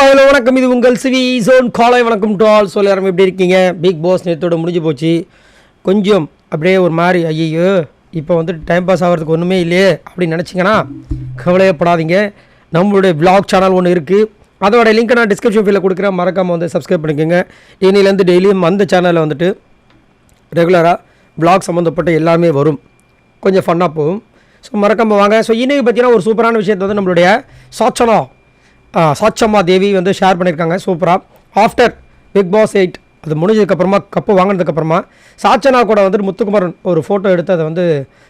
Hello வணக்கம், இது உங்கள் சிவி ஜோன் காலை. வணக்கம் டு ஆல். எல்லாரும் எப்படி இருக்கீங்க? பிக் பாஸ் நேற்றோட முடிஞ்சு போச்சு. கொஞ்சம் அப்படியே ஒரு மாதிரி ஐயோ இப்போ வந்துட்டு டைம் பாஸ் ஆகிறதுக்கு ஒன்றுமே இல்லையே அப்படின்னு நினச்சிங்கன்னா கவலையப்படாதீங்க. நம்மளுடைய விளாக் சேனல் ஒன்று இருக்குது, அதோட லிங்க்கை நான் டிஸ்கிரிப்ஷன் ஃபீல்டில் கொடுக்குறேன். மறக்காமல் வந்து சப்ஸ்கிரைப் பண்ணிக்கோங்க. இன்னிலேருந்து டெய்லியும் அந்த சேனலில் வந்துட்டு ரெகுலராக விளாக் சம்மந்தப்பட்ட எல்லாமே வரும், கொஞ்சம் ஃபன்னாக போகும். ஸோ மறக்காமல் வாங்க. ஸோ இன்றைக்கி பார்த்தீங்கன்னா ஒரு சூப்பரான விஷயத்தை வந்து நம்மளுடைய சாட்சம்மா தேவி வந்து ஷேர் பண்ணியிருக்காங்க. சூப்பராக ஆஃப்டர் பிக் பாஸ் 8 அது முடிஞ்சதுக்கப்புறமா கப்பு வாங்கினதுக்கப்புறமா சாச்சனா கூட வந்துட்டு முத்துக்குமரன் ஒரு ஃபோட்டோ எடுத்து அதை வந்து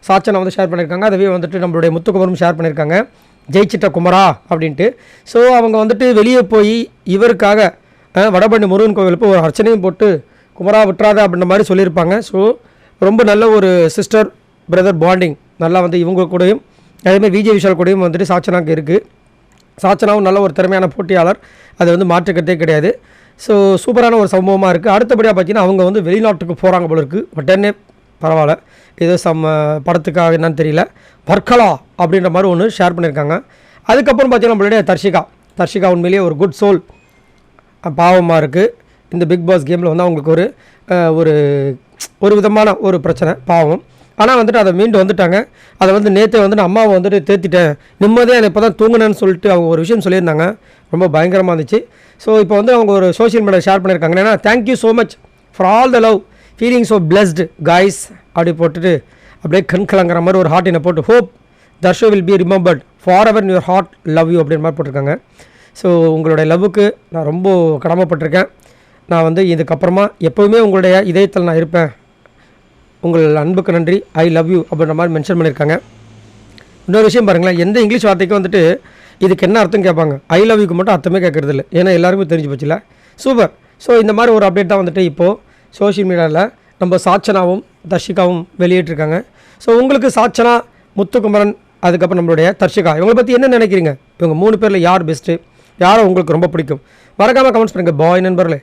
சாச்சனா வந்து ஷேர் பண்ணியிருக்காங்க. அதுவே வந்துட்டு நம்மளுடைய முத்துக்குமரும் ஷேர் பண்ணியிருக்காங்க, ஜெயிச்சிட்ட குமரா அப்படின்ட்டு. ஸோ அவங்க வந்துட்டு வெளியே போய் இவருக்காக வடபழனி முருகன் கோவிலுக்கு ஒரு அர்ச்சனையும் போட்டு குமரா விட்டுறாத அப்படின்ற மாதிரி சொல்லியிருப்பாங்க. ஸோ ரொம்ப நல்ல ஒரு சிஸ்டர் பிரதர் பாண்டிங் நல்லா வந்து இவங்க கூடயும் அதேமாதிரி விஜய் விஷால் கூடயும் வந்துட்டு சாச்சனாக்கு இருக்குது. சாச்சனாவும் நல்ல ஒரு திறமையான போட்டியாளர், அது வந்து மாற்றுக்கிறதே கிடையாது. ஸோ சூப்பரான ஒரு சம்பவமாக இருக்குது. அடுத்தபடியாக பார்த்தீங்கன்னா அவங்க வந்து வெளிநாட்டுக்கு போகிறாங்க போல இருக்குது. பட் என்ன பரவாயில்ல, ஏதோ படத்துக்காக என்னன்னு தெரியல, வர்க்கலா அப்படின்ற மாதிரி ஒன்று ஷேர் பண்ணியிருக்காங்க. அதுக்கப்புறம் பார்த்தீங்கன்னா நம்மளுடைய தர்ஷிகா உண்மையிலேயே ஒரு குட் சோல். பாவமாக இருக்குது இந்த பிக் பாஸ் கேமில் வந்து அவங்களுக்கு ஒரு விதமான ஒரு பிரச்சனை, பாவம். ஆனால் வந்துட்டு அதை மீண்டு வந்துட்டாங்க. அதை வந்து நேற்றே வந்துட்டு அம்மாவை வந்துட்டு தேத்திட்டேன், நிம்மதியாக இப்போ தான் தூங்கினேன்னு சொல்லிட்டு அவங்க ஒரு விஷயம் சொல்லியிருந்தாங்க. ரொம்ப பயங்கரமாக இருந்துச்சு. ஸோ இப்போ வந்து அவங்க ஒரு சோஷியல் மீடியா ஷேர் பண்ணியிருக்காங்க. ஏன்னா thank you so much for all the love, feeling so blessed guys அப்படி போட்டுட்டு அப்படியே கண் கலங்குற மாதிரி ஒரு ஹார்ட்டினை போட்டு ஹோப் தர்ஷோ will be remembered forever in your heart, love you அப்படின்ற மாதிரி போட்டிருக்காங்க. ஸோ உங்களுடைய லவ்வுக்கு நான் ரொம்ப கடமைப்பட்டிருக்கேன். நான் வந்து இதுக்கப்புறமா எப்போவுமே உங்களுடைய இதயத்தில் நான் இருப்பேன், உங்கள் அன்புக்கு நன்றி, ஐ லவ் யூ அப்படின்ற மாதிரி மென்ஷன் பண்ணியிருக்காங்க. இன்னொரு விஷயம் பாருங்களேன், எந்த இங்கிலீஷ் வார்த்தைக்கும் வந்துட்டு இதுக்கு என்ன அர்த்தம் கேட்பாங்க, ஐ லவ் யூக்கு மட்டும் அர்த்தமே கேட்குறது இல்லை. ஏன்னா எல்லாருமே தெரிஞ்சு போச்சுல. சூப்பர். ஸோ இந்த மாதிரி ஒரு அப்டேட் தான் வந்துட்டு இப்போது சோஷியல் மீடியாவில் நம்ம சாச்சனாவும் தர்ஷிகாவும் வெளியிட்டிருக்காங்க. ஸோ உங்களுக்கு சாச்சனா, முத்துக்குமரன், அதுக்கப்புறம் நம்மளுடைய தர்ஷிகா, இவங்களை பற்றி என்ன நினைக்கிறீங்க? இவங்க 3 பேரில் யார் பெஸ்ட்டு, யாரை உங்களுக்கு ரொம்ப பிடிக்கும்? மறக்காமல் கமெண்ட்ஸ் பண்ணுங்கள். பாய் நண்பர்களே.